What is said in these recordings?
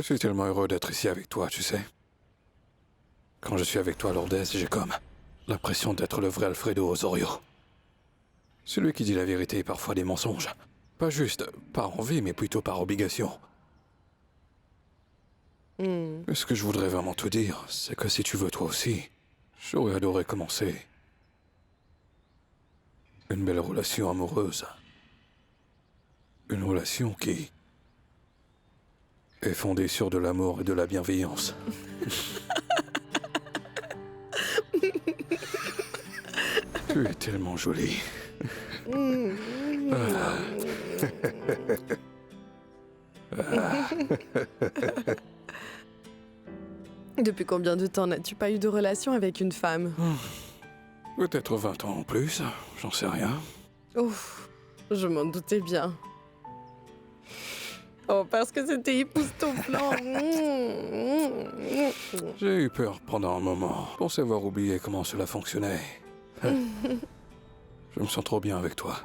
Je suis tellement heureux d'être ici avec toi, tu sais. Quand je suis avec toi, Lourdes, j'ai comme l'impression d'être le vrai Alfredo Osorio. Celui qui dit la vérité et parfois des mensonges. Pas juste par envie, mais plutôt par obligation. Et ce que je voudrais vraiment te dire, c'est que si tu veux toi aussi, j'aurais adoré commencer une belle relation amoureuse. Une relation qui est fondée sur de l'amour et de la bienveillance. Tu es tellement jolie. Depuis combien de temps n'as-tu pas eu de relation avec une femme? Peut-être 20 ans en plus, j'en sais rien. Ouf, je m'en doutais bien. Oh, parce que c'était époustouflant. J'ai eu peur pendant un moment. Je pensais avoir oublié comment cela fonctionnait. Je me sens trop bien avec toi.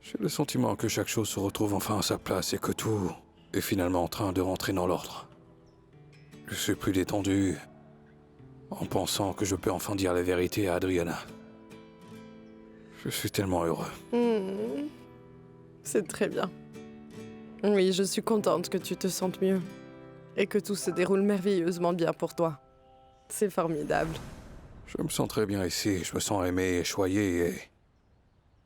J'ai le sentiment que chaque chose se retrouve enfin à sa place et que tout est finalement en train de rentrer dans l'ordre. Je suis plus détendu en pensant que je peux enfin dire la vérité à Adriana. Je suis tellement heureux. C'est très bien. Oui, je suis contente que tu te sentes mieux. Et que tout se déroule merveilleusement bien pour toi. C'est formidable. Je me sens très bien ici. Je me sens aimé et choyé et...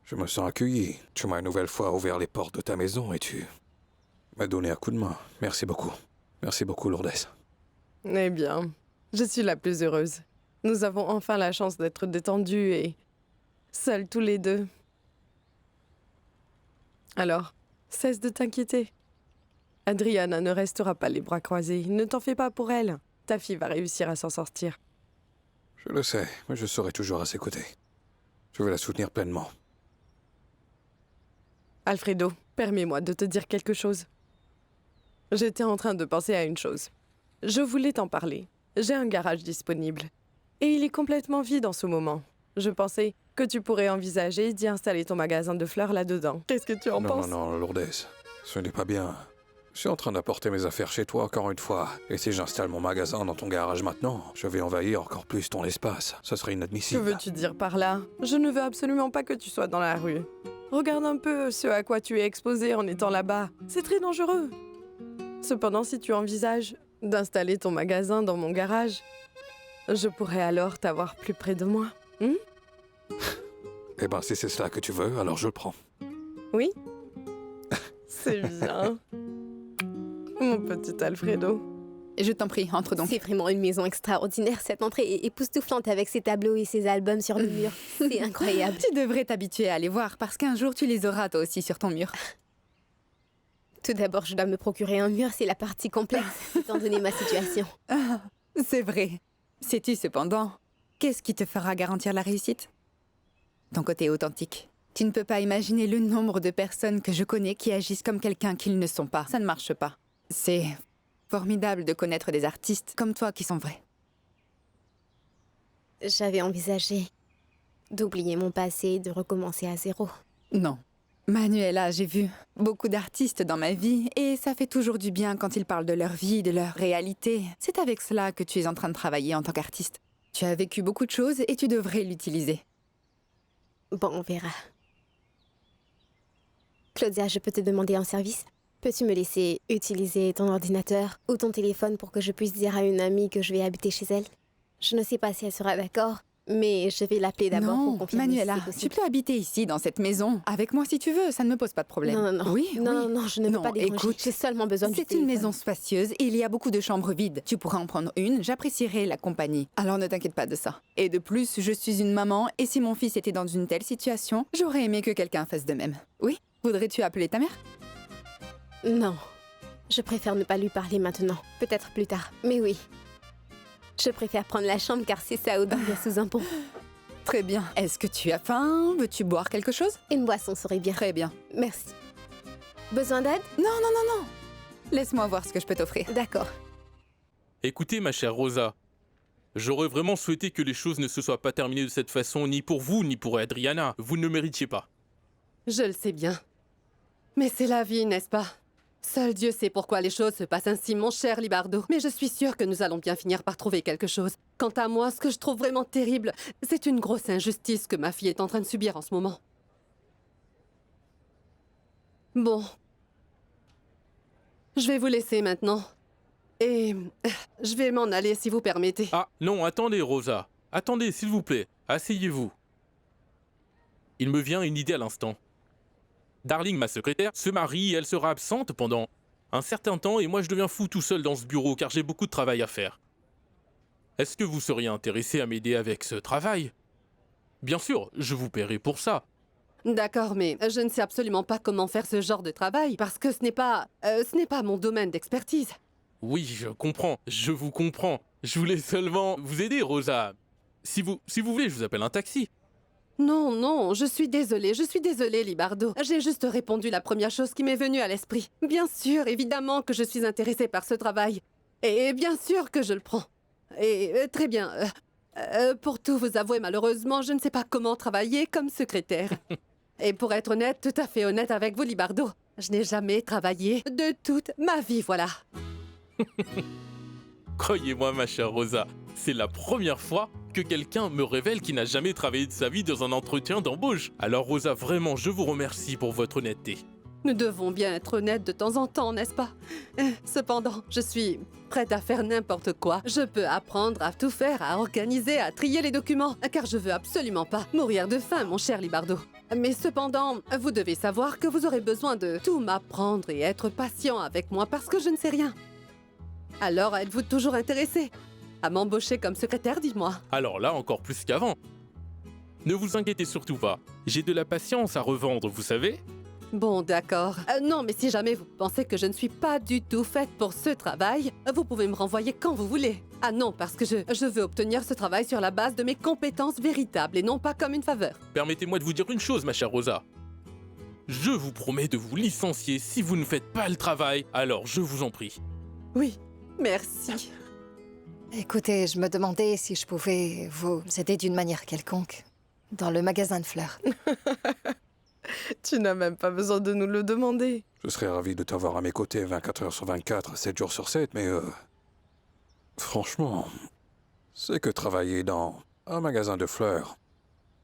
je me sens accueilli. Tu m'as une nouvelle fois ouvert les portes de ta maison et tu m'as donné un coup de main. Merci beaucoup. Merci beaucoup, Lourdes. Eh bien, je suis la plus heureuse. Nous avons enfin la chance d'être détendus et seuls tous les deux. Alors, cesse de t'inquiéter. Adriana ne restera pas les bras croisés. Ne t'en fais pas pour elle. Ta fille va réussir à s'en sortir. Je le sais, mais je serai toujours à ses côtés. Je vais la soutenir pleinement. Alfredo, permets-moi de te dire quelque chose. J'étais en train de penser à une chose. Je voulais t'en parler. J'ai un garage disponible. Et il est complètement vide en ce moment. Je pensais que tu pourrais envisager d'y installer ton magasin de fleurs là-dedans. Qu'est-ce que tu en penses? Non, Lourdes. Ce n'est pas bien. Je suis en train d'apporter mes affaires chez toi encore une fois. Et si j'installe mon magasin dans ton garage maintenant, je vais envahir encore plus ton espace. Ce serait Que inadmissible. veux-tu dire par là? Je ne veux absolument pas que tu sois dans la rue. Regarde un peu ce à quoi tu es exposé en étant là-bas. C'est très dangereux. Cependant, si tu envisages d'installer ton magasin dans mon garage, je pourrais alors t'avoir plus près de moi. Eh ben, si c'est cela que tu veux, alors je le prends. Oui? C'est bien. Mon petit Alfredo. Je t'en prie, entre donc. C'est vraiment une maison extraordinaire. Cette entrée est époustouflante avec ses tableaux et ses albums sur le mur. C'est incroyable. Tu devrais t'habituer à les voir parce qu'un jour tu les auras toi aussi sur ton mur. Tout d'abord, je dois me procurer un mur. C'est la partie complexe, étant donné ma situation. C'est vrai. Sais-tu cependant, qu'est-ce qui te fera garantir la réussite? Ton côté authentique. Tu ne peux pas imaginer le nombre de personnes que je connais qui agissent comme quelqu'un qu'ils ne sont pas. Ça ne marche pas. C'est formidable de connaître des artistes comme toi qui sont vrais. J'avais envisagé d'oublier mon passé et de recommencer à zéro. Non. Manuela, j'ai vu beaucoup d'artistes dans ma vie et ça fait toujours du bien quand ils parlent de leur vie, de leur réalité. C'est avec cela que tu es en train de travailler en tant qu'artiste. Tu as vécu beaucoup de choses et tu devrais l'utiliser. Bon, on verra. Claudia, je peux te demander un service? Peux-tu me laisser utiliser ton ordinateur ou ton téléphone pour que je puisse dire à une amie que je vais habiter chez elle? Je ne sais pas si elle sera d'accord, mais je vais l'appeler d'abord pour Non, confirmer Manuela, si c'est possible. tu peux habiter ici, dans cette maison, avec moi si tu veux, ça ne me pose pas de problème. Non. Oui, non, oui. non, je ne veux Non, pas déranger. écoute, J'ai seulement besoin du c'est une téléphone. maison spacieuse et il y a beaucoup de chambres vides. Tu pourras en prendre une, j'apprécierai la compagnie. Alors ne t'inquiète pas de ça. Et de plus, je suis une maman et si mon fils était dans une telle situation, j'aurais aimé que quelqu'un fasse de même. Oui? Voudrais-tu appeler ta mère? Non. Je préfère ne pas lui parler maintenant. Peut-être plus tard. Mais oui. Je préfère prendre la chambre car c'est ça ou dormir sous un pont. Très bien. Est-ce que tu as faim? Veux-tu boire quelque chose? Une boisson serait bien. Très bien. Merci. Besoin d'aide? Non. Laisse-moi voir ce que je peux t'offrir. D'accord. Écoutez, ma chère Rosa, j'aurais vraiment souhaité que les choses ne se soient pas terminées de cette façon, ni pour vous, ni pour Adriana. Vous ne le méritiez pas. Je le sais bien. Mais c'est la vie, n'est-ce pas? Seul Dieu sait pourquoi les choses se passent ainsi, mon cher Libardo. Mais je suis sûre que nous allons bien finir par trouver quelque chose. Quant à moi, ce que je trouve vraiment terrible, c'est une grosse injustice que ma fille est en train de subir en ce moment. Bon. Je vais vous laisser maintenant. Et je vais m'en aller si vous permettez. Ah, non, attendez, Rosa. Attendez, s'il vous plaît. Asseyez-vous. Il me vient une idée à l'instant. Darling, ma secrétaire, se marie et elle sera absente pendant un certain temps et moi je deviens fou tout seul dans ce bureau car j'ai beaucoup de travail à faire. Est-ce que vous seriez intéressé à m'aider avec ce travail? Bien sûr, je vous paierai pour ça. D'accord, mais je ne sais absolument pas comment faire ce genre de travail parce que ce n'est pas mon domaine d'expertise. Oui, je comprends, je vous comprends. Je voulais seulement vous aider, Rosa. Si vous voulez, je vous appelle un taxi. Non, non, je suis désolée, Libardo. J'ai juste répondu la première chose qui m'est venue à l'esprit. Bien sûr, évidemment que je suis intéressée par ce travail. Et bien sûr que je le prends. Et très bien. Pour tout vous avouer, malheureusement, je ne sais pas comment travailler comme secrétaire. Et pour être honnête, tout à fait honnête avec vous, Libardo, je n'ai jamais travaillé de toute ma vie, voilà. Croyez-moi, ma chère Rosa, c'est la première fois que quelqu'un me révèle qu'il n'a jamais travaillé de sa vie dans un entretien d'embauche. Alors Rosa, vraiment, je vous remercie pour votre honnêteté. Nous devons bien être honnêtes de temps en temps, n'est-ce pas? Cependant, je suis prête à faire n'importe quoi. Je peux apprendre à tout faire, à organiser, à trier les documents, car je veux absolument pas mourir de faim, mon cher Libardo. Mais cependant, vous devez savoir que vous aurez besoin de tout m'apprendre et être patient avec moi parce que je ne sais rien. Alors, êtes-vous toujours intéressé à m'embaucher comme secrétaire, dis-moi? Alors là, encore plus qu'avant. Ne vous inquiétez surtout pas. J'ai de la patience à revendre, vous savez? Bon, d'accord. Non, mais si jamais vous pensez que je ne suis pas du tout faite pour ce travail, vous pouvez me renvoyer quand vous voulez. Ah non, parce que je veux obtenir ce travail sur la base de mes compétences véritables et non pas comme une faveur. Permettez-moi de vous dire une chose, ma chère Rosa. Je vous promets de vous licencier si vous ne faites pas le travail, alors je vous en prie. Oui, merci. Écoutez, je me demandais si je pouvais vous aider d'une manière quelconque dans le magasin de fleurs. Tu n'as même pas besoin de nous le demander. Je serais ravi de t'avoir à mes côtés 24 heures sur 24, 7 jours sur 7, mais franchement, c'est que travailler dans un magasin de fleurs,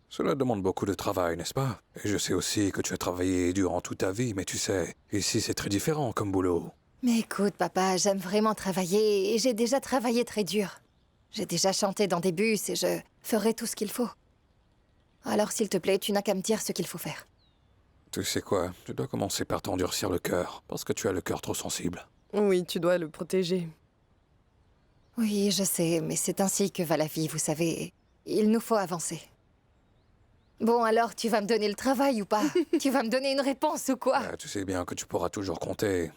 cela demande beaucoup de travail, n'est-ce pas? Et je sais aussi que tu as travaillé durant toute ta vie, mais tu sais, ici c'est très différent comme boulot. Mais écoute, papa, j'aime vraiment travailler et j'ai déjà travaillé très dur. J'ai déjà chanté dans des bus et je ferai tout ce qu'il faut. Alors s'il te plaît, tu n'as qu'à me dire ce qu'il faut faire. Tu sais quoi? Tu dois commencer par t'endurcir le cœur, parce que tu as le cœur trop sensible. Oui, tu dois le protéger. Oui, je sais, mais c'est ainsi que va la vie, vous savez. Il nous faut avancer. Bon, alors, tu vas me donner le travail ou pas? Tu vas me donner une réponse ou quoi? Tu sais bien que tu pourras toujours compter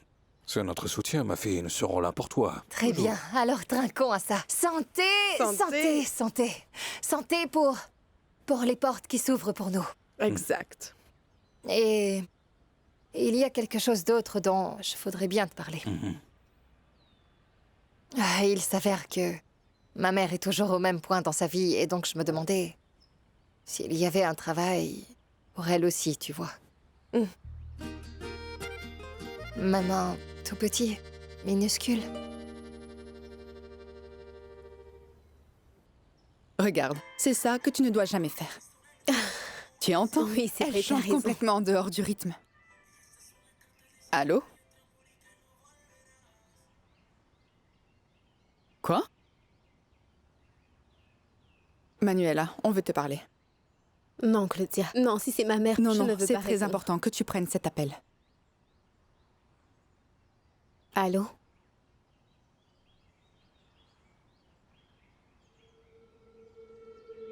sur notre soutien, ma fille. Nous serons là pour toi. Très Toujours. bien, alors trinquons à ça. Santé! Santé. Santé! Santé! Santé pour les portes qui s'ouvrent pour nous. Exact. Et il y a quelque chose d'autre dont je voudrais bien te parler. Il s'avère que ma mère est toujours au même point dans sa vie, et donc je me demandais s'il y avait un travail pour elle aussi, tu vois. Maman, tout petit, minuscule. Regarde, c'est ça que tu ne dois jamais faire. Tu entends? Oui, c'est vrai, Elle t'as chante raison. complètement en dehors du rythme. Allô? Quoi? Manuela, on veut te parler. Non, Claudia. Non, si c'est ma mère, Non, je non, ne veux c'est pas très répondre. important que tu prennes cet appel. Allô?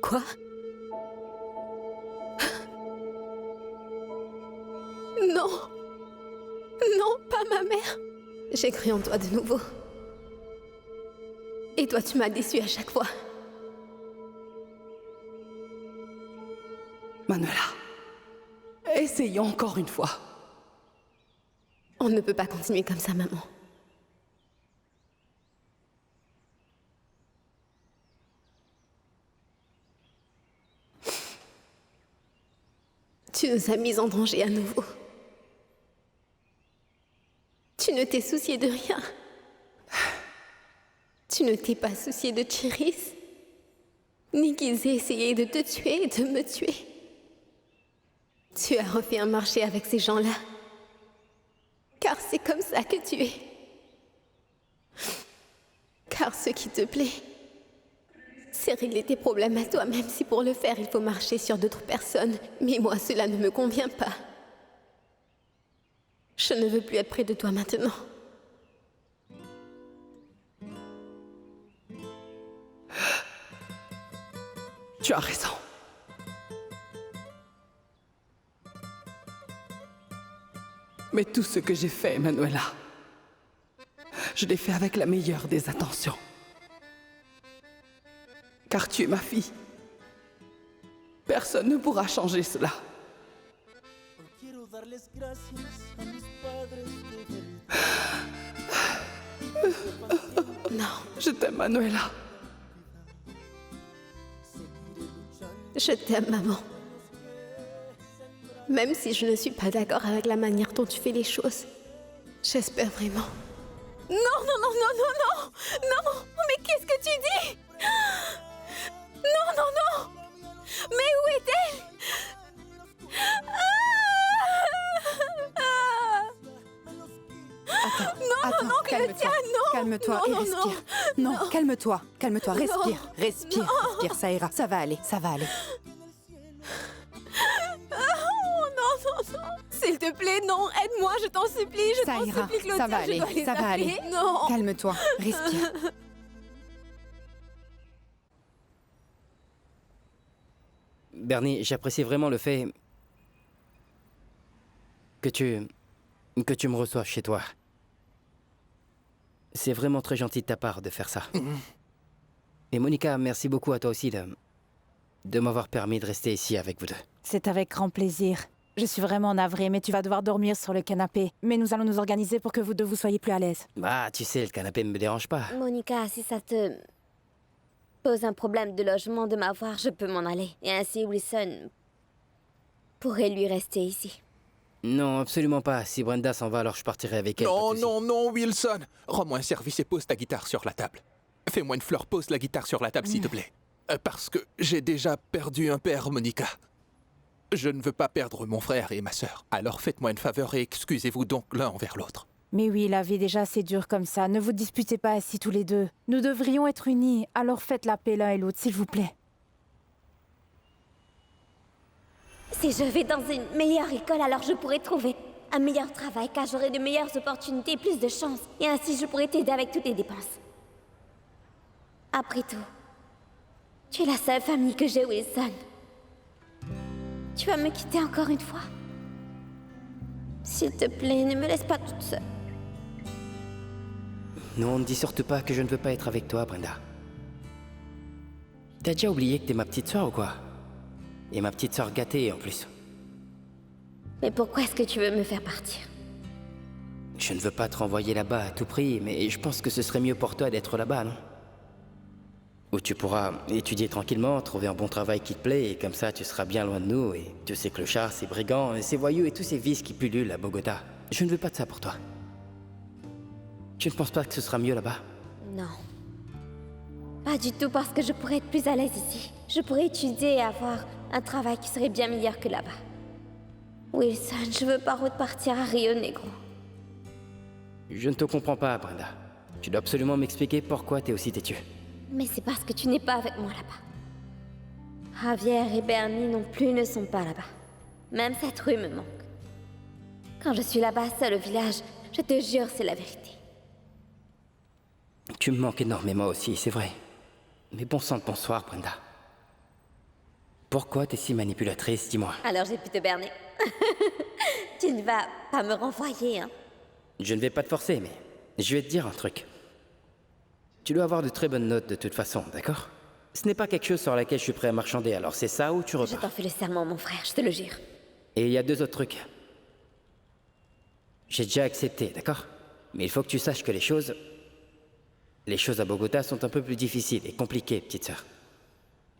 Quoi? Non! Non, pas ma mère! J'ai cru en toi de nouveau. Et toi, tu m'as déçue à chaque fois. Manuela, essayons encore une fois. On ne peut pas continuer comme ça, maman. Tu nous as mis en danger à nouveau. Tu ne t'es soucié de rien. Tu ne t'es pas soucié de Chiris, ni qu'ils aient essayé de te tuer et de me tuer. Tu as refait un marché avec ces gens-là. Car c'est comme ça que tu es. Car ce qui te plaît, c'est régler tes problèmes à toi, même si pour le faire, il faut marcher sur d'autres personnes. Mais moi, cela ne me convient pas. Je ne veux plus être près de toi maintenant. Tu as raison. Mais tout ce que j'ai fait, Manuela, je l'ai fait avec la meilleure des intentions. Car tu es ma fille. Personne ne pourra changer cela. Non, Je t'aime, Manuela. je t'aime, maman. Même si je ne suis pas d'accord avec la manière dont tu fais les choses, j'espère vraiment. Non, non, non, non, non, non! Non! Mais qu'est-ce que tu dis? Non, non, non! Mais où est-elle? Attends, calme-toi. Calme-toi et non, respire. Non, calme-toi, calme-toi, respire, respire, respire, ça ira, ça va aller, ça va aller. Oh non, non, non! S'il te plaît, non, aide-moi, je t'en supplie, je Ça t'en ira, supplie, Claudia, ça va je aller, dois les ça va appeler. aller. Non! Calme-toi, respire. Bernie, j'apprécie vraiment le fait que tu me reçoives chez toi. C'est vraiment très gentil de ta part de faire ça. Et Monica, merci beaucoup à toi aussi de m'avoir permis de rester ici avec vous deux. C'est avec grand plaisir. Je suis vraiment navrée, mais tu vas devoir dormir sur le canapé. Mais nous allons nous organiser pour que vous deux vous soyez plus à l'aise. Bah, tu sais, le canapé me dérange pas. Monica, si ça te pose un problème de logement de m'avoir, je peux m'en aller. Et ainsi, Wilson pourrait lui rester ici. Non, absolument pas. Si Brenda s'en va, alors je partirai avec elle. Non, pas de souci. non, non, Wilson. Rends-moi un service et pose ta guitare sur la table. Fais-moi une fleur, pose la guitare sur la table, s'il te plaît. Parce que j'ai déjà perdu un père, Monica. Je ne veux pas perdre mon frère et ma sœur. Alors faites-moi une faveur et excusez-vous donc l'un envers l'autre. Mais oui, la vie est déjà assez dure comme ça. Ne vous disputez pas assis tous les deux. Nous devrions être unis, alors faites la paix l'un et l'autre, s'il vous plaît. Si je vais dans une meilleure école, alors je pourrai trouver un meilleur travail, car j'aurai de meilleures opportunités et plus de chances. Et ainsi, je pourrai t'aider avec toutes les dépenses. Après tout, tu es la seule famille que j'ai, Wilson. Tu vas me quitter encore une fois? S'il te plaît, ne me laisse pas toute seule. Non, ne dis surtout pas que je ne veux pas être avec toi, Brenda. T'as déjà oublié que t'es ma petite sœur ou quoi? Et ma petite sœur gâtée en plus. Mais pourquoi est-ce que tu veux me faire partir? Je ne veux pas te renvoyer là-bas à tout prix, mais je pense que ce serait mieux pour toi d'être là-bas, non? Où tu pourras étudier tranquillement, trouver un bon travail qui te plaît, et comme ça tu seras bien loin de nous, et tous ces clochards, ces brigands, et ces voyous et tous ces vices qui pullulent à Bogota. Je ne veux pas de ça pour toi. Tu ne penses pas que ce sera mieux là-bas? Non. Pas du tout, parce que je pourrais être plus à l'aise ici. Je pourrais étudier et avoir un travail qui serait bien meilleur que là-bas. Wilson, je veux pas repartir à Rio Negro. Je ne te comprends pas, Brenda. Tu dois absolument m'expliquer pourquoi t'es aussi têtu. Mais c'est parce que tu n'es pas avec moi là-bas. Javier et Bernie non plus ne sont pas là-bas. Même cette rue me manque. Quand je suis là-bas, seul au village, je te jure, c'est la vérité. Tu me manques énormément aussi, c'est vrai. Mais bon sang de bonsoir, Brenda. Pourquoi t'es si manipulatrice, dis-moi? Alors j'ai pu te berner. Tu ne vas pas me renvoyer, hein? Je ne vais pas te forcer, mais je vais te dire un truc. Tu dois avoir de très bonnes notes de toute façon, d'accord? Ce n'est pas quelque chose sur laquelle je suis prêt à marchander, alors c'est ça ou tu Je repars. t'en fais le serment, mon frère, je te le jure. Et il y a deux autres trucs. J'ai déjà accepté, d'accord? Mais il faut que tu saches que les choses à Bogota sont un peu plus difficiles et compliquées, petite sœur.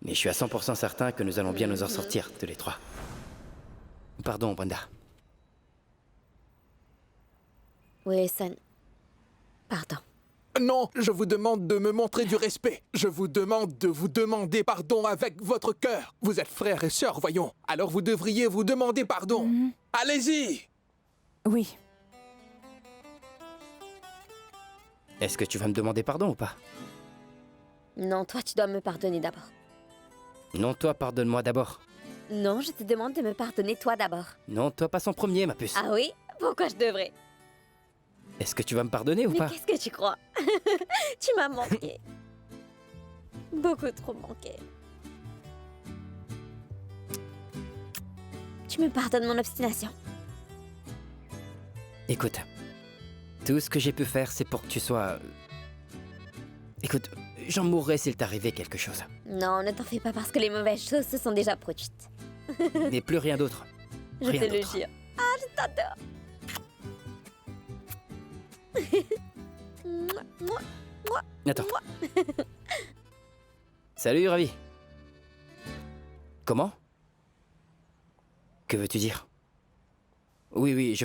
Mais je suis à 100% certain que nous allons bien nous en sortir, tous les trois. Pardon, Brenda. Wilson. Pardon. Non, je vous demande de me montrer du respect. Je vous demande de vous demander pardon avec votre cœur. Vous êtes frères et sœurs, voyons. Alors vous devriez vous demander pardon. Allez-y! Oui. Est-ce que tu vas me demander pardon ou pas? Non, toi, tu dois me pardonner d'abord. Non, toi, pardonne-moi d'abord. Non, je te demande de me pardonner toi d'abord. Non, toi, passe en premier, ma puce. Ah oui? Pourquoi je devrais? Est-ce que tu vas me pardonner ou Mais pas? qu'est-ce que tu crois? Tu m'as manqué. Beaucoup trop manqué. Tu me pardonnes mon obstination. Écoute, tout ce que j'ai pu faire, c'est pour que tu sois... Écoute, j'en mourrais s'il t'arrivait quelque chose. Non, ne t'en fais pas parce que les mauvaises choses se sont déjà produites. Mais plus rien d'autre. Je Rien te le d'autre. jure. Ah, je t'adore. Mouah, mouah, mouah, Attends. mouah. Salut, Ravi. Comment? Que veux-tu dire? Oui, je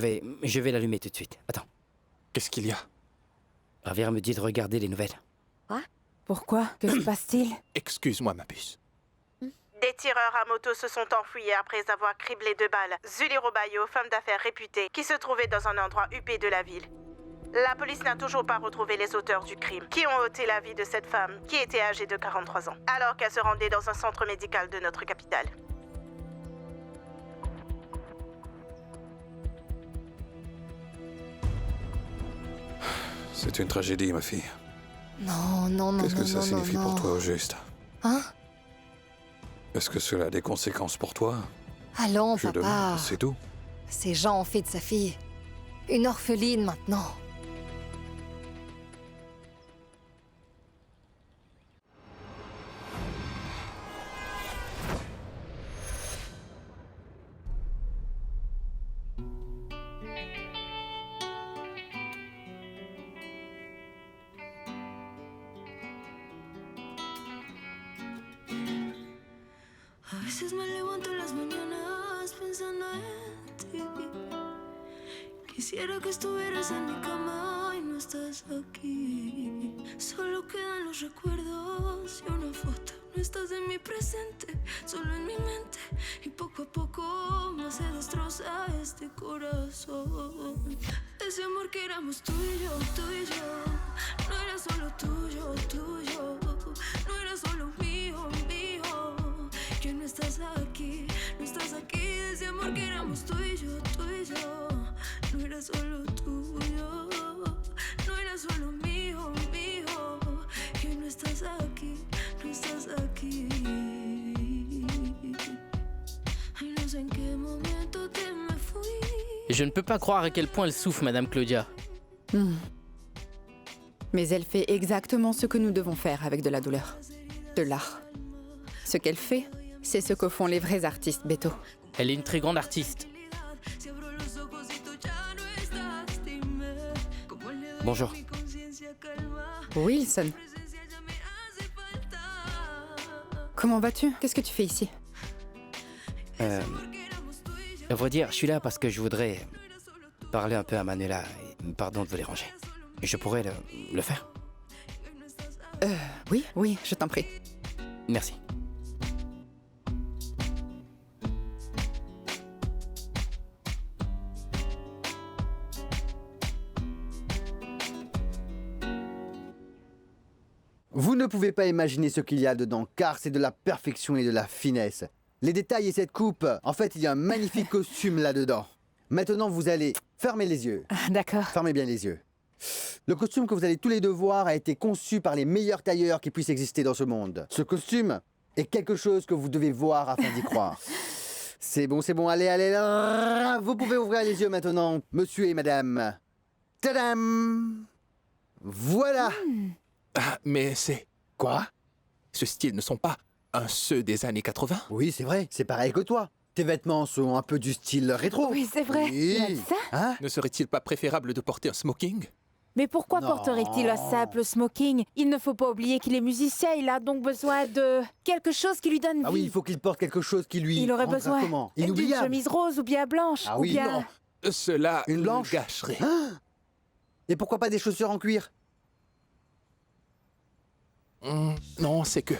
vais l'allumer tout de suite. Attends. Qu'est-ce qu'il y a? Javier me dit de regarder les nouvelles. Quoi? Pourquoi? Que se passe-t-il? Excuse-moi, ma puce. Des tireurs à moto se sont enfuis après avoir criblé de balles Zuliro Bayo, femme d'affaires réputée, qui se trouvait dans un endroit huppé de la ville. La police n'a toujours pas retrouvé les auteurs du crime, qui ont ôté la vie de cette femme, qui était âgée de 43 ans, alors qu'elle se rendait dans un centre médical de notre capitale. C'est une tragédie, ma fille. Non, non, non, Qu'est-ce que non, ça non, signifie non, pour non. toi, au juste? Hein? Est-ce que cela a des conséquences pour toi? Allons, Je papa. demande, c'est tout. Ces gens ont fait de sa fille une orpheline maintenant. A veces me levanto en las mañanas pensando en ti. Quisiera que estuvieras en mi cama y no estás aquí. Solo quedan los recuerdos y una foto. No estás en mi presente, solo en mi mente. Y poco a poco más se destroza este corazón. Ese amor que éramos tú y yo, no era solo tuyo, tuyo. No era solo mío, mío. Que no estás aquí, no estás aquí. Ese amor que éramos tú y yo, no era solo tuyo, no era solo mío, mío. Que no estás aquí, no estás aquí. Ay, no sé en qué momento te me fui. Et je ne peux pas croire à quel point elle souffre, Madame Claudia. Mais elle fait exactement ce que nous devons faire avec de la douleur. De l'art. Ce qu'elle fait, c'est ce que font les vrais artistes, Beto. Elle est une très grande artiste. Bonjour. Wilson. Comment vas-tu? Qu'est-ce que tu fais ici? À vrai dire, je suis là parce que je voudrais parler un peu à Manuela. Et pardon de vous déranger. Je pourrais le faire? Oui, je t'en prie. Merci. Vous ne pouvez pas imaginer ce qu'il y a dedans, car c'est de la perfection et de la finesse. Les détails et cette coupe, en fait, il y a un magnifique costume là-dedans. Maintenant, vous allez fermer les yeux. D'accord. Fermez bien les yeux. Le costume que vous allez tous les deux voir a été conçu par les meilleurs tailleurs qui puissent exister dans ce monde. Ce costume est quelque chose que vous devez voir afin d'y croire. C'est bon, allez, là. Vous pouvez ouvrir les yeux maintenant, monsieur et madame. Tadam! Voilà! Ah, mais c'est... Quoi? Ce style ne sont pas ceux des années 80? Oui, c'est vrai, c'est pareil que toi. Tes vêtements sont un peu du style rétro. Oui, c'est vrai. Oui. Il a dit ça? Hein? Ne serait-il pas préférable de porter un smoking? Mais pourquoi Non. porterait-il un simple smoking? Il ne faut pas oublier qu'il est musicien, il a donc besoin de quelque chose qui lui donne vie. Ah oui, il faut qu'il porte quelque chose qui lui Il aurait rendra besoin comment? d'une Inoubliable. chemise rose ou bien blanche. Ah ou oui, bien... non. Cela Une le blanche? gâcherait. Hein? Et pourquoi pas des chaussures en cuir? Non, c'est que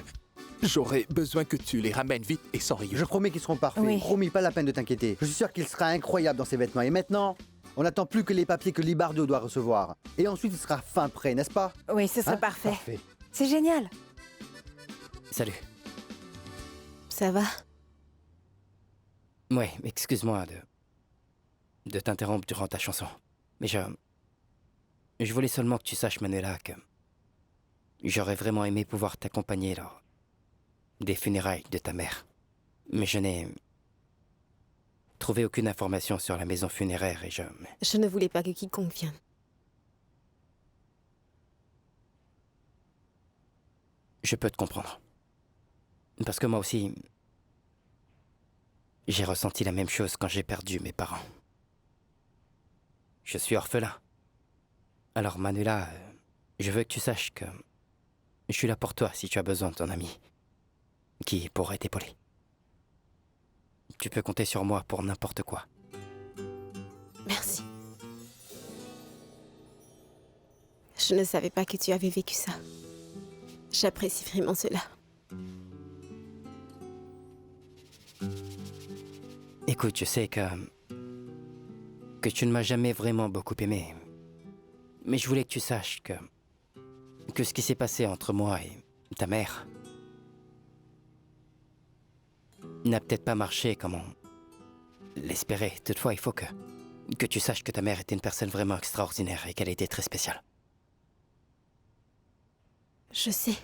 j'aurais besoin que tu les ramènes vite et sans rayures. Je promets qu'ils seront parfaits. Oui. Promis, pas la peine de t'inquiéter. Je suis sûr qu'il sera incroyable dans ses vêtements. Et maintenant, on n'attend plus que les papiers que Libardo doit recevoir. Et ensuite, il sera fin prêt, n'est-ce pas? Oui, ce serait Hein? parfait. Parfait. C'est génial. Salut. Ça va? Ouais, excuse-moi de t'interrompre durant ta chanson. Mais je voulais seulement que tu saches, Manuela, que j'aurais vraiment aimé pouvoir t'accompagner lors des funérailles de ta mère. Mais je n'ai trouvé aucune information sur la maison funéraire et Je ne voulais pas que quiconque vienne. je peux te comprendre. Parce que moi aussi, j'ai ressenti la même chose quand j'ai perdu mes parents. Je suis orphelin. Alors Manuela, je veux que tu saches que je suis là pour toi si tu as besoin de ton ami qui pourrait t'épauler. Tu peux compter sur moi pour n'importe quoi. Merci. Je ne savais pas que tu avais vécu ça. J'apprécie vraiment cela. Écoute, je sais que tu ne m'as jamais vraiment beaucoup aimé. Mais je voulais que tu saches que ce qui s'est passé entre moi et ta mère n'a peut-être pas marché comme on l'espérait. Toutefois, il faut que tu saches que ta mère était une personne vraiment extraordinaire et qu'elle était très spéciale. Je sais.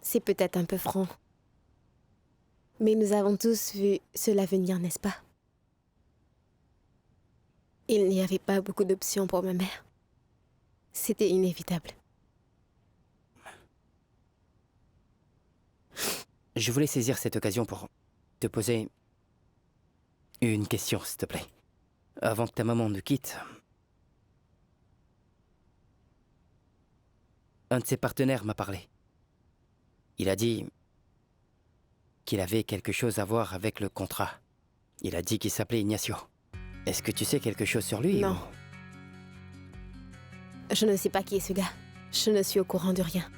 C'est peut-être un peu franc. Mais nous avons tous vu cela venir, n'est-ce pas? Il n'y avait pas beaucoup d'options pour ma mère. C'était inévitable. Je voulais saisir cette occasion pour te poser une question, s'il te plaît. Avant que ta maman nous quitte, un de ses partenaires m'a parlé. Il a dit qu'il avait quelque chose à voir avec le contrat. Il a dit qu'il s'appelait Ignacio. Est-ce que tu sais quelque chose sur lui? Non. Je ne sais pas qui est ce gars. Je ne suis au courant de rien.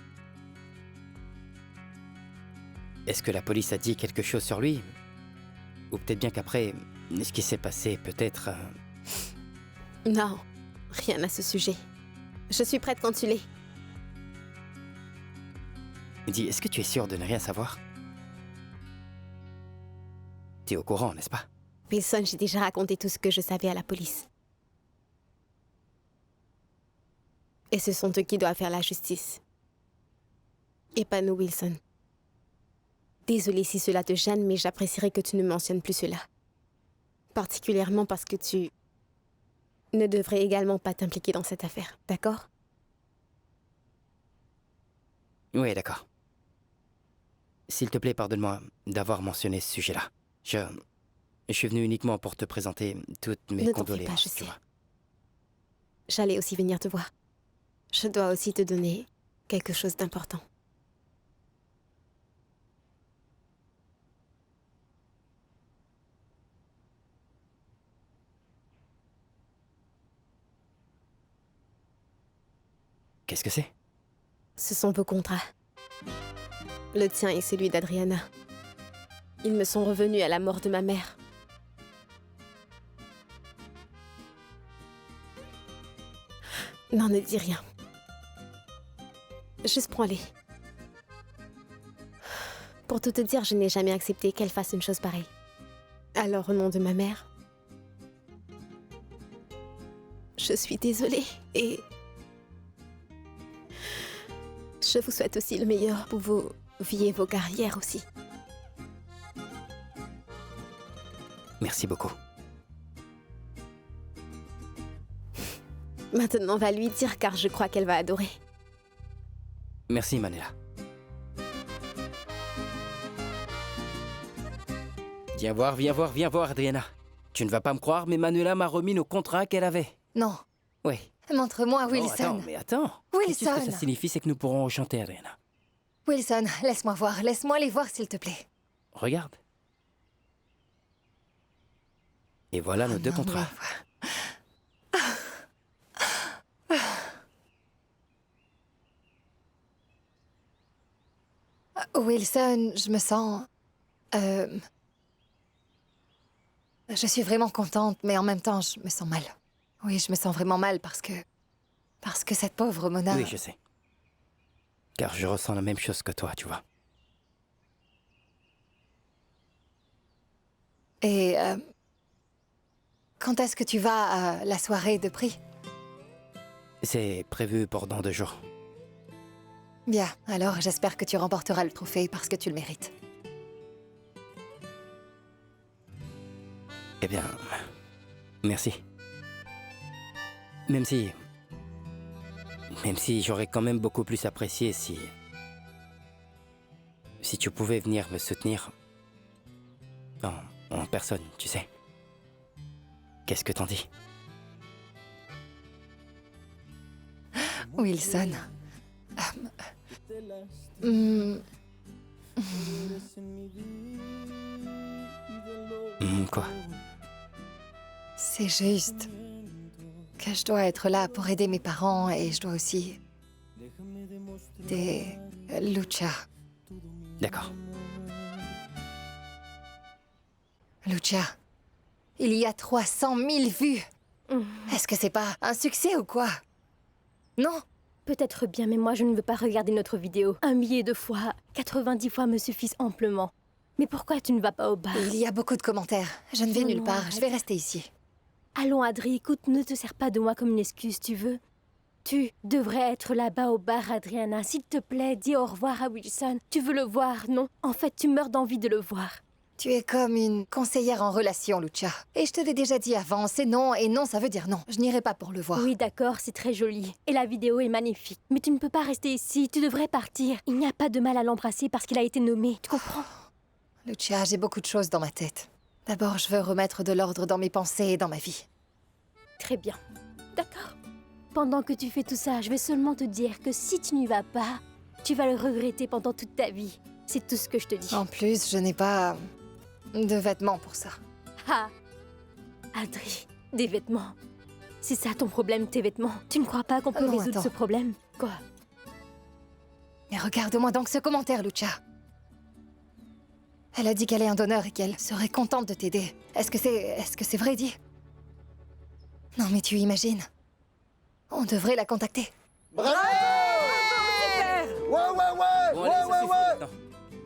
Est-ce que la police a dit quelque chose sur lui? Ou peut-être bien qu'après, ce qui s'est passé, peut-être... Non, rien à ce sujet. Je suis prête quand tu l'es. Dis, est-ce que tu es sûr de ne rien savoir? Tu es au courant, n'est-ce pas? Wilson, j'ai déjà raconté tout ce que je savais à la police. Et ce sont eux qui doivent faire la justice. Et pas nous, Wilson. Désolée si cela te gêne, mais j'apprécierais que tu ne mentionnes plus cela. Particulièrement parce que tu ne devrais également pas t'impliquer dans cette affaire, d'accord? Oui, d'accord. S'il te plaît, pardonne-moi d'avoir mentionné ce sujet-là. Je suis venu uniquement pour te présenter toutes mes Ne t'en fais pas, condoléances, je tu sais. vois. J'allais aussi venir te voir. Je dois aussi te donner quelque chose d'important. Qu'est-ce que c'est? Ce sont vos contrats. Le tien et celui d'Adriana. Ils me sont revenus à la mort de ma mère. Non, ne dis rien. Juste prends-les. Pour tout te dire, je n'ai jamais accepté qu'elle fasse une chose pareille. Alors, au nom de ma mère, je suis désolée et je vous souhaite aussi le meilleur pour vos vies et vos carrières aussi. Merci beaucoup. Maintenant, on va lui dire car je crois qu'elle va adorer. Merci, Manuela. Viens voir, Adriana. Tu ne vas pas me croire, mais Manuela m'a remis nos contrats qu'elle avait. Non. Oui. Montre-moi, Oh, Wilson. attends. Qu'est-ce que Wilson. ça signifie, c'est que nous pourrons chanter, Adriana. Wilson, laisse-moi voir. Laisse-moi les voir, s'il te plaît. Regarde. Et voilà nos deux non, contrats. Wilson, je me sens... Je suis vraiment contente, mais en même temps, je me sens mal. Oui, je me sens vraiment mal parce que cette pauvre Mona... Oui, je sais. Car je ressens la même chose que toi, tu vois. Et... quand est-ce que tu vas à la soirée de prix? C'est prévu pour dans 2 jours. Bien, alors j'espère que tu remporteras le trophée parce que tu le mérites. Eh bien, merci. Même si j'aurais quand même beaucoup plus apprécié si tu pouvais venir me soutenir en personne, tu sais. Qu'est-ce que t'en dis? Wilson... Quoi? C'est juste que je dois être là pour aider mes parents et je dois aussi... des... Lucha. D'accord. Lucha, il y a 300 000 vues. Est-ce que c'est pas un succès ou quoi? Non? Peut-être bien, mais moi je ne veux pas regarder notre vidéo. 1 millier de fois, 90 fois me suffisent amplement. Mais pourquoi tu ne vas pas au bar? Il y a beaucoup de commentaires. Je ne vais nulle Non, part. arrête. Je vais rester ici. Allons, Adri, écoute, ne te sers pas de moi comme une excuse, tu veux? Tu devrais être là-bas au bar, Adriana. S'il te plaît, dis au revoir à Wilson. Tu veux le voir, non? En fait, tu meurs d'envie de le voir. Tu es comme une conseillère en relation, Lucha. Et je te l'ai déjà dit avant, c'est non, et non, ça veut dire non. Je n'irai pas pour le voir. Oui, d'accord, c'est très joli. Et la vidéo est magnifique. Mais tu ne peux pas rester ici, tu devrais partir. Il n'y a pas de mal à l'embrasser parce qu'il a été nommé, tu comprends? Lucia, j'ai beaucoup de choses dans ma tête. D'abord, je veux remettre de l'ordre dans mes pensées et dans ma vie. Très bien. D'accord. Pendant que tu fais tout ça, je vais seulement te dire que si tu n'y vas pas, tu vas le regretter pendant toute ta vie. C'est tout ce que je te dis. En plus, je n'ai pas de vêtements pour ça. Ah, Adri, des vêtements. C'est ça ton problème, tes vêtements. Tu ne crois pas qu'on peut Non, résoudre attends. ce problème? Quoi? Mais regarde-moi donc ce commentaire, Lucha. Elle a dit qu'elle est un donneur et qu'elle serait contente de t'aider. Est-ce que c'est vrai, dit? Non, mais tu imagines? On devrait la contacter. Bravo! Bon, allez, ça suffit. Non.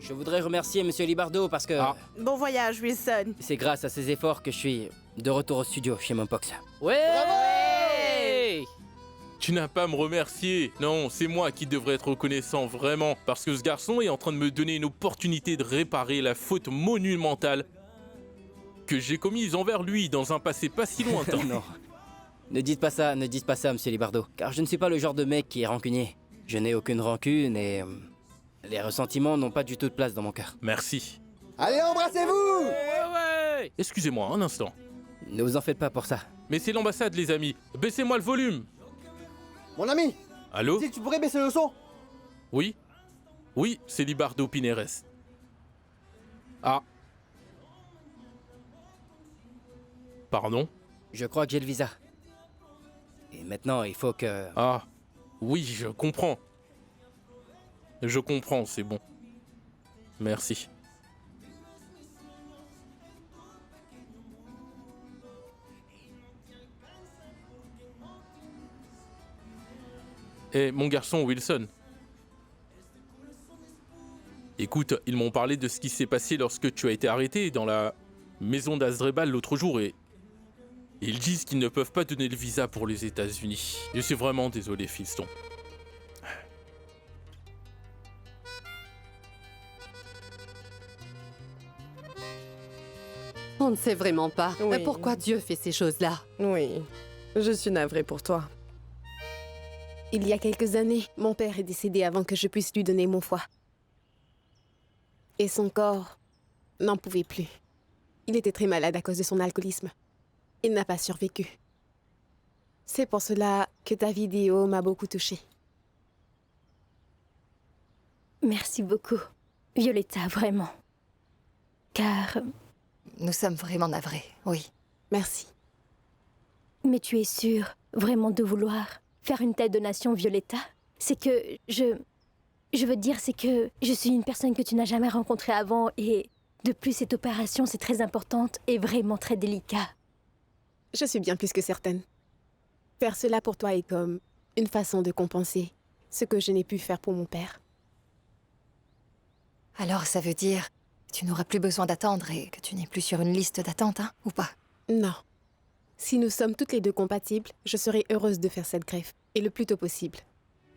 Je voudrais remercier Monsieur Libardo parce que Bon voyage, Wilson. c'est grâce à ses efforts que je suis de retour au studio chez Mumpox. Tu n'as pas à me remercier. Non, c'est moi qui devrais être reconnaissant vraiment. Parce que ce garçon est en train de me donner une opportunité de réparer la faute monumentale que j'ai commise envers lui dans un passé pas si lointain. Non. Ne dites pas ça, Monsieur Libardo. Car je ne suis pas le genre de mec qui est rancunier. Je n'ai aucune rancune et... les ressentiments n'ont pas du tout de place dans mon cœur. Merci. Allez, embrassez-vous! Excusez-moi, un instant. Ne vous en faites pas pour ça. Mais c'est l'ambassade, les amis. Baissez-moi le volume. Mon ami! Allô? Si tu pourrais baisser le son? Oui? Oui, c'est Libardo Pineres. Ah. Pardon? Je crois que j'ai le visa. Et maintenant, il faut que... Ah. Oui, je comprends. Je comprends, c'est bon. Merci. Eh, mon garçon Wilson. Écoute, ils m'ont parlé de ce qui s'est passé lorsque tu as été arrêté dans la maison d'Azdrebal l'autre jour et... ils disent qu'ils ne peuvent pas donner le visa pour les États-Unis. Je suis vraiment désolé, fiston. On ne sait vraiment pas. Oui. Pourquoi Dieu fait ces choses-là? Oui, je suis navrée pour toi. Il y a quelques années, mon père est décédé avant que je puisse lui donner mon foie. Et son corps n'en pouvait plus. Il était très malade à cause de son alcoolisme. Il n'a pas survécu. C'est pour cela que ta vidéo m'a beaucoup touchée. Merci beaucoup, Violetta, vraiment. Car... Nous sommes vraiment navrés, oui. Merci. Mais tu es sûre vraiment de vouloir faire une telle donation, Violetta? C'est que je veux dire, c'est que je suis une personne que tu n'as jamais rencontrée avant et de plus, cette opération, c'est très importante et vraiment très délicat. Je suis bien plus que certaine. Faire cela pour toi est comme une façon de compenser ce que je n'ai pu faire pour mon père. Alors ça veut dire que tu n'auras plus besoin d'attendre et que tu n'es plus sur une liste d'attente, hein, ou pas? Non. Si nous sommes toutes les deux compatibles, je serai heureuse de faire cette greffe, et le plus tôt possible.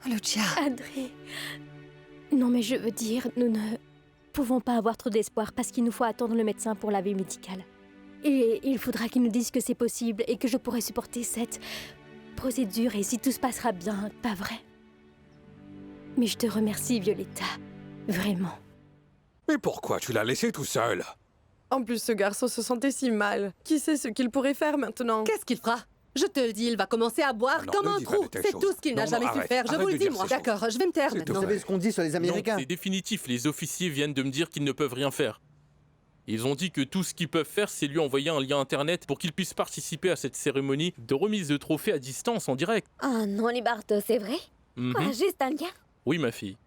Lucia. André. Non, mais je veux dire, nous ne pouvons pas avoir trop d'espoir parce qu'il nous faut attendre le médecin pour l'avis médical. Et il faudra qu'il nous dise que c'est possible et que je pourrai supporter cette procédure et si tout se passera bien, pas vrai? Mais je te remercie, Violetta. Vraiment. Mais pourquoi tu l'as laissé tout seul? En plus, ce garçon se sentait si mal. Qui sait ce qu'il pourrait faire maintenant? Qu'est-ce qu'il fera? Je te le dis, il va commencer à boire Non, comme ne un dis pas trou. de telles C'est choses. tout ce qu'il n'a Non, jamais su arrête, faire. Je arrête vous de le dis, dire moi. ces D'accord, je vais me taire Vous maintenant. savez ce qu'on dit sur les Américains? Non, c'est définitif. Les officiers viennent de me dire qu'ils ne peuvent rien faire. Ils ont dit que tout ce qu'ils peuvent faire, c'est lui envoyer un lien internet pour qu'il puisse participer à cette cérémonie de remise de trophées à distance en direct. Oh non, Libardo, c'est vrai? Mhm. Quoi, juste un lien? Oui, ma fille.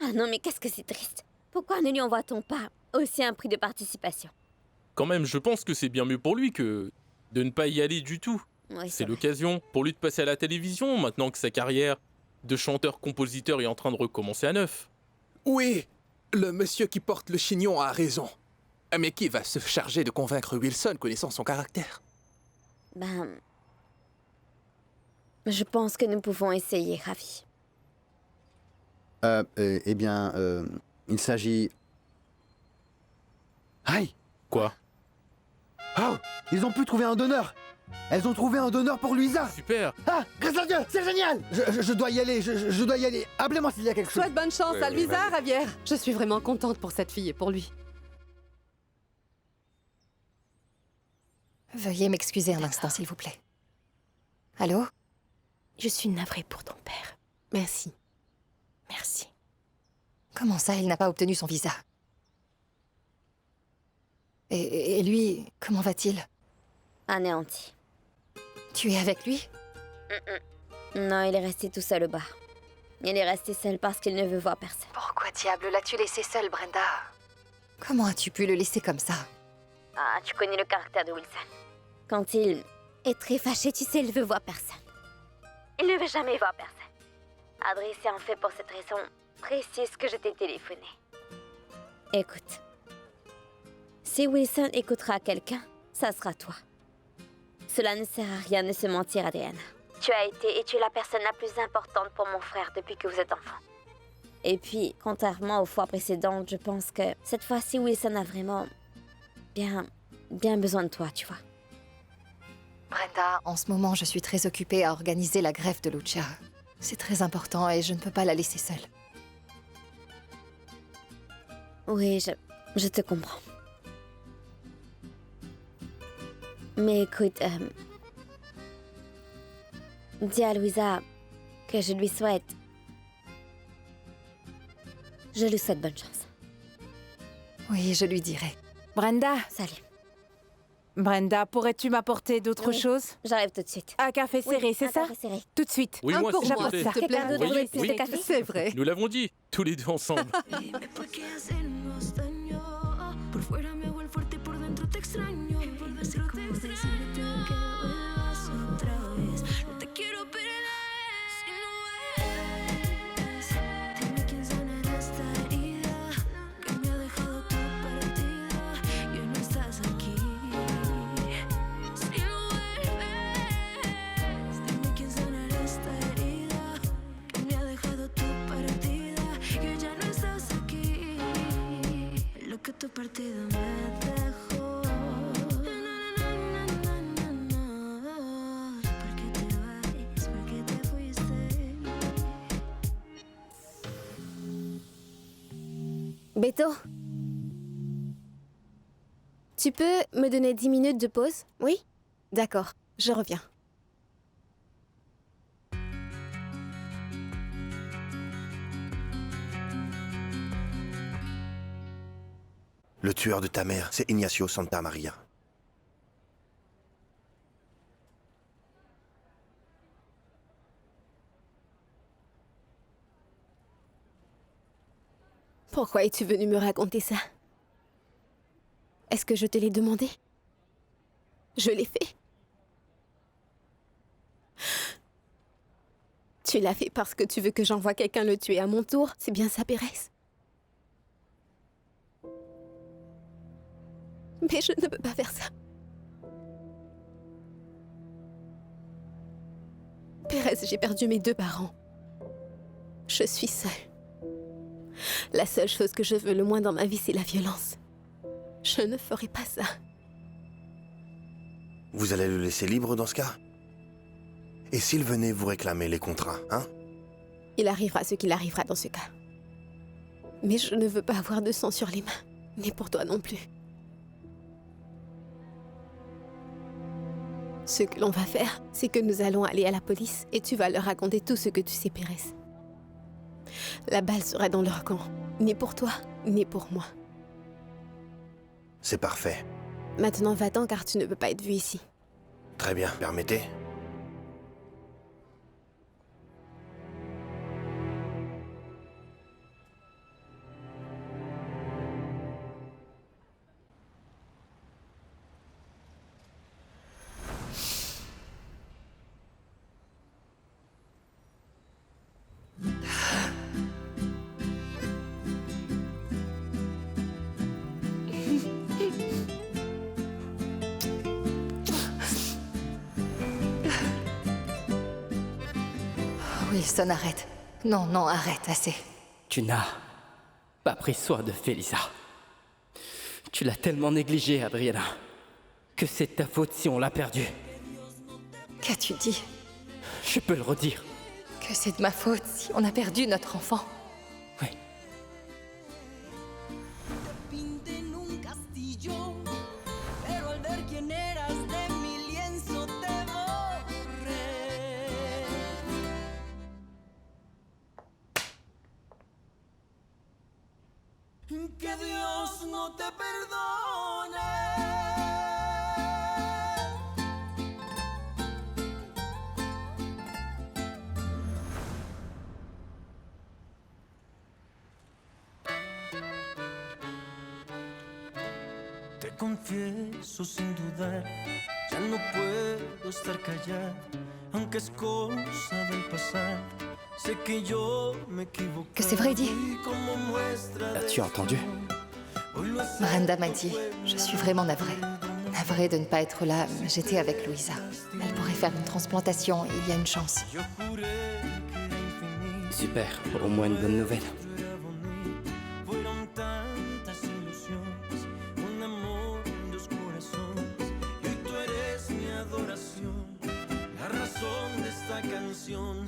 Ah non, mais qu'est-ce que c'est triste. Pourquoi ne lui envoie-t-on pas aussi un prix de participation? Quand même, je pense que c'est bien mieux pour lui que de ne pas y aller du tout. Oui, C'est l'occasion pour lui de passer à la télévision maintenant que sa carrière de chanteur-compositeur est en train de recommencer à neuf. Oui, le monsieur qui porte le chignon a raison. Mais qui va se charger de convaincre Wilson connaissant son caractère? Ben... Je pense que nous pouvons essayer, Ravi. Eh bien, il s'agit... Aïe! Quoi? Oh! Ils ont pu trouver un donneur! Elles ont trouvé un donneur pour Luisa! Super! Ah! Grâce à Dieu! C'est génial! Je dois y aller, je dois y aller. Appelez-moi s'il y a quelque chose. Souhaite bonne chance à Luisa, Ravière. Je suis vraiment contente pour cette fille et pour lui. Veuillez m'excuser un instant, s'il vous plaît. Allô? Je suis navrée pour ton père. Merci. Merci. Comment ça, il n'a pas obtenu son visa? Et lui, comment va-t-il? Anéanti. Tu es avec lui? Non, il est resté tout seul au bar. Il est resté seul parce qu'il ne veut voir personne. Pourquoi diable l'as-tu laissé seul, Brenda? Comment as-tu pu le laisser comme ça? Ah, tu connais le caractère de Wilson. Quand il est très fâché, tu sais, il veut voir personne. Il ne veut jamais voir personne. Adrien, c'est en fait pour cette raison précise que je t'ai téléphoné. Écoute. Si Wilson écoutera quelqu'un, ça sera toi. Cela ne sert à rien de se mentir, Adriana. Tu as été et tu es la personne la plus importante pour mon frère depuis que vous êtes enfant. Et puis, contrairement aux fois précédentes, je pense que cette fois-ci, Wilson a vraiment bien besoin de toi, tu vois. Brenda, en ce moment, je suis très occupée à organiser la greffe de Lucia. C'est très important et je ne peux pas la laisser seule. Oui, je te comprends. Mais écoute, dis à Louisa que je lui souhaite bonne chance. Oui, je lui dirai. Brenda. Salut. Brenda, pourrais-tu m'apporter d'autres choses? J'arrive tout de suite. Un café serré, Oui, c'est un ça? café serré. Tout de suite. Oui, moi, s'il te plaît. Quelqu'un d'autre voudrait plus de Oui. café? C'est vrai. Nous l'avons dit, tous les deux ensemble. Porque hacernos daño. Por fuera me hago el fuerte, por dentro te extraño. Por decir cómo decirte que vuelvas otra vez. No te quiero perder si no ves. Dime quién sanará esta herida que me ha dejado tu partida y hoy no estás aquí. Si no vuelves, dime quién sanará esta herida que me ha dejado tu partida y hoy ya no estás aquí. Lo que tu partida me dejó. ¿Por qué te vas? ¿Por qué te fuiste? Beto? Tu peux me donner 10 minutes de pause? Oui? D'accord, je reviens. Le tueur de ta mère, c'est Ignacio Santamaria. Pourquoi es-tu venu me raconter ça? Est-ce que je te l'ai demandé? Je l'ai fait. Tu l'as fait parce que tu veux que j'envoie quelqu'un le tuer à mon tour? C'est bien ça, Pérez? Mais je ne peux pas faire ça. Pérez, j'ai perdu mes 2 parents. Je suis seule. La seule chose que je veux le moins dans ma vie, c'est la violence. Je ne ferai pas ça. Vous allez le laisser libre dans ce cas? Et s'il venait vous réclamer les contrats, hein? Il arrivera ce qu'il arrivera dans ce cas. Mais je ne veux pas avoir de sang sur les mains. Ni pour toi non plus. Ce que l'on va faire, c'est que nous allons aller à la police et tu vas leur raconter tout ce que tu sais, Pérez. La balle sera dans leur camp. Ni pour toi, ni pour moi. C'est parfait. Maintenant, va-t'en car tu ne peux pas être vu ici. Très bien, permettez? Wilson, arrête. Non, non, arrête, assez. Tu n'as pas pris soin de Felisa. Tu l'as tellement négligée, Adriana, que c'est ta faute si on l'a perdue. Qu'as-tu dit? Je peux le redire. Que c'est de ma faute si on a perdu notre enfant. Oui. Que Dios no te perdone. Te confieso sin dudar, ya no puedo estar callado, aunque es cosa del pasado. Sé que yo me equivoqué. Que c'est vrai, dit. As-tu entendu? Miranda m'a dit, je suis vraiment navrée. Navrée de ne pas être là, j'étais avec Louisa. Elle pourrait faire une transplantation, il y a une chance. Super, au moins une bonne nouvelle.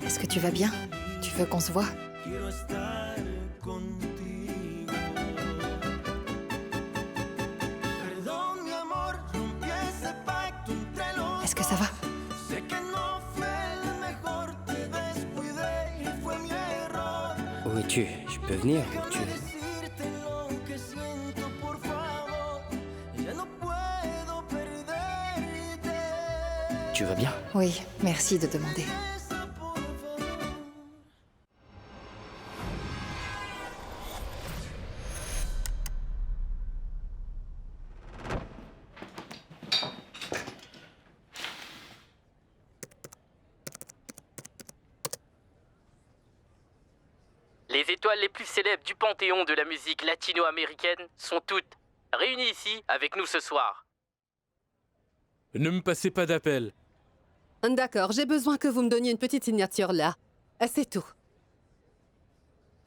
Est-ce que tu vas bien? Tu veux qu'on se voit? Est-ce que ça va? Où es-tu? Je peux venir? Tu vas bien? Oui, merci de demander. Les étoiles les plus célèbres du panthéon de la musique latino-américaine sont toutes réunies ici avec nous ce soir. Ne me passez pas d'appel. D'accord, j'ai besoin que vous me donniez une petite signature là. C'est tout.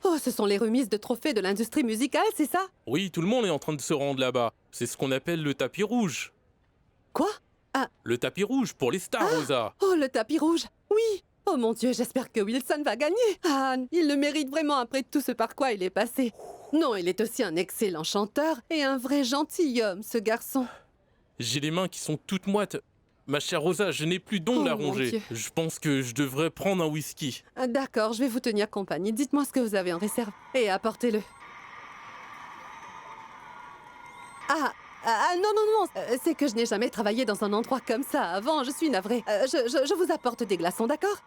Oh, ce sont les remises de trophées de l'industrie musicale, c'est ça? Oui, tout le monde est en train de se rendre là-bas. C'est ce qu'on appelle le tapis rouge. Quoi? Ah. Le tapis rouge pour les stars, Rosa. Oh, le tapis rouge. Oui. Oh mon Dieu, j'espère que Wilson va gagner. Ah, il le mérite vraiment après tout ce par quoi il est passé. Non, il est aussi un excellent chanteur et un vrai gentilhomme, ce garçon. J'ai les mains qui sont toutes moites. Ma chère Rosa, je n'ai plus d'ongles à mon ronger. Dieu. Je pense que je devrais prendre un whisky. Ah, d'accord, je vais vous tenir compagnie. Dites-moi ce que vous avez en réserve et apportez-le. Non, c'est que je n'ai jamais travaillé dans un endroit comme ça avant, je suis navrée. Je vous apporte des glaçons, d'accord?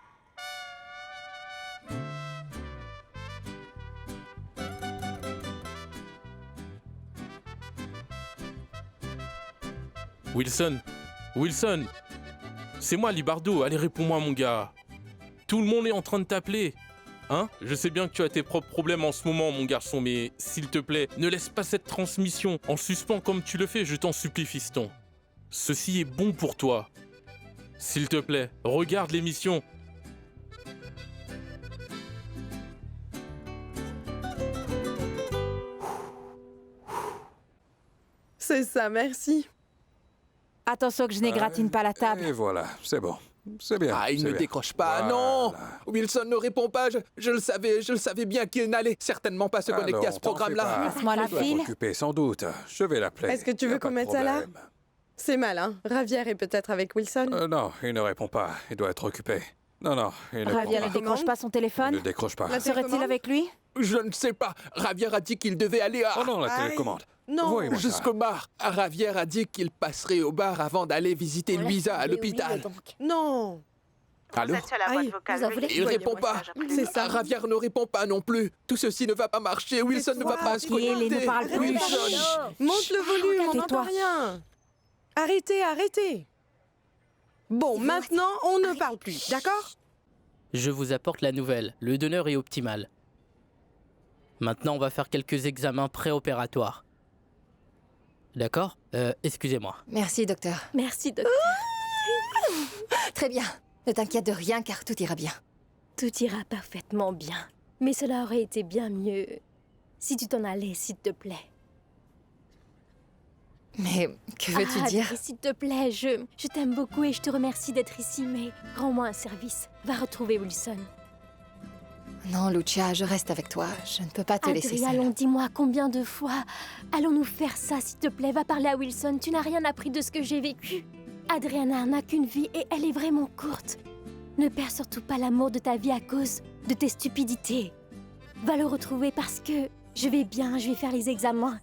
Wilson, Wilson, c'est moi Libardo, allez réponds-moi mon gars. Tout le monde est en train de t'appeler. Hein? Je sais bien que tu as tes propres problèmes en ce moment mon garçon, mais s'il te plaît, ne laisse pas cette transmission en suspens comme tu le fais, je t'en supplie fiston. Ceci est bon pour toi. S'il te plaît, regarde l'émission. C'est ça, merci. Attention que je n'égratine pas la table. Et voilà, c'est bon. C'est bien. Ah, il c'est ne bien. décroche pas, Voilà. non. Wilson ne répond pas, je le savais bien qu'il n'allait certainement pas se connecter Alors, à ce t'en fais programme-là. pas. Passe-moi la Tu dois file. t'occuper, sans doute. Je vais l'appeler. Est-ce que tu Y a veux pas qu'on de mette ça là? problème. C'est malin. Ravière est peut-être avec Wilson. Non, il ne répond pas. Il doit être occupé. Non, il ne Ravière ne répond pas. décroche pas son Il téléphone. ne décroche pas. La Serait-il télécommande avec lui? Je ne sais pas. Ravière a dit qu'il devait aller à... Oh non, la Aïe. télécommande. Non. Voyez-moi ça. Jusqu'au bar. Ravière a dit qu'il passerait au bar avant d'aller visiter Louisa à l'hôpital. Non. Allô? Vous êtes sur la boîte Aïe. vocale. Vous en voulez? Il répond pas. C'est ça. Ravière ne répond pas non plus. Tout ceci ne va pas marcher. Wilson ne va pas se Il ne connecter. parle plus. Wilson. Monte le volume, on n'entend Tais-toi. rien. Arrêtez. Bon, maintenant, on ne parle plus, d'accord? Je vous apporte la nouvelle. Le donneur est optimal. Maintenant, on va faire quelques examens préopératoires. D'accord? Excusez-moi. Merci, docteur. Merci, docteur. Très bien. Ne t'inquiète de rien car tout ira bien. Tout ira parfaitement bien. Mais cela aurait été bien mieux si tu t'en allais, s'il te plaît. Mais que veux-tu dire? Adri, s'il te plaît, je t'aime beaucoup et je te remercie d'être ici, mais rends-moi un service. Va retrouver Wilson. Non, Lucia, je reste avec toi. Je ne peux pas te laisser Adri, seule. allons, dis-moi combien de fois allons-nous faire ça, s'il te plaît. Va parler à Wilson, tu n'as rien appris de ce que j'ai vécu. Adriana n'a qu'une vie et elle est vraiment courte. Ne perds surtout pas l'amour de ta vie à cause de tes stupidités. Va le retrouver parce que je vais bien, je vais faire les examens.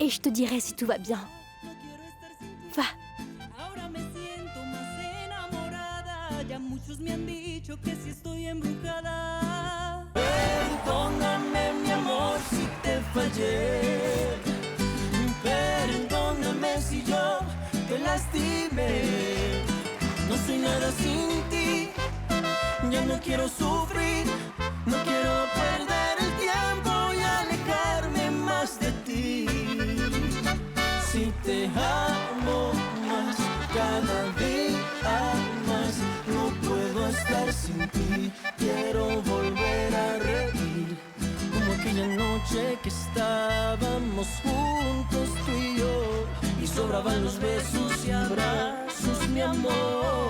Et je te dirai si tout va bien. Va. Ahora me siento más enamorada. Ya muchos me han dicho que si estoy embrujada. Perdóname, mi amor, si te fallé. Perdóname si yo te lastimé. No soy nada sin ti. Ya no quiero sufrir. No quiero perder el tiempo y alejarme más de ti. Si te amo más, cada día más. No puedo estar sin ti. Quiero volver a reír. Como aquella noche que estábamos juntos tú y yo. Y sobraban los besos y abrazos, mi amor.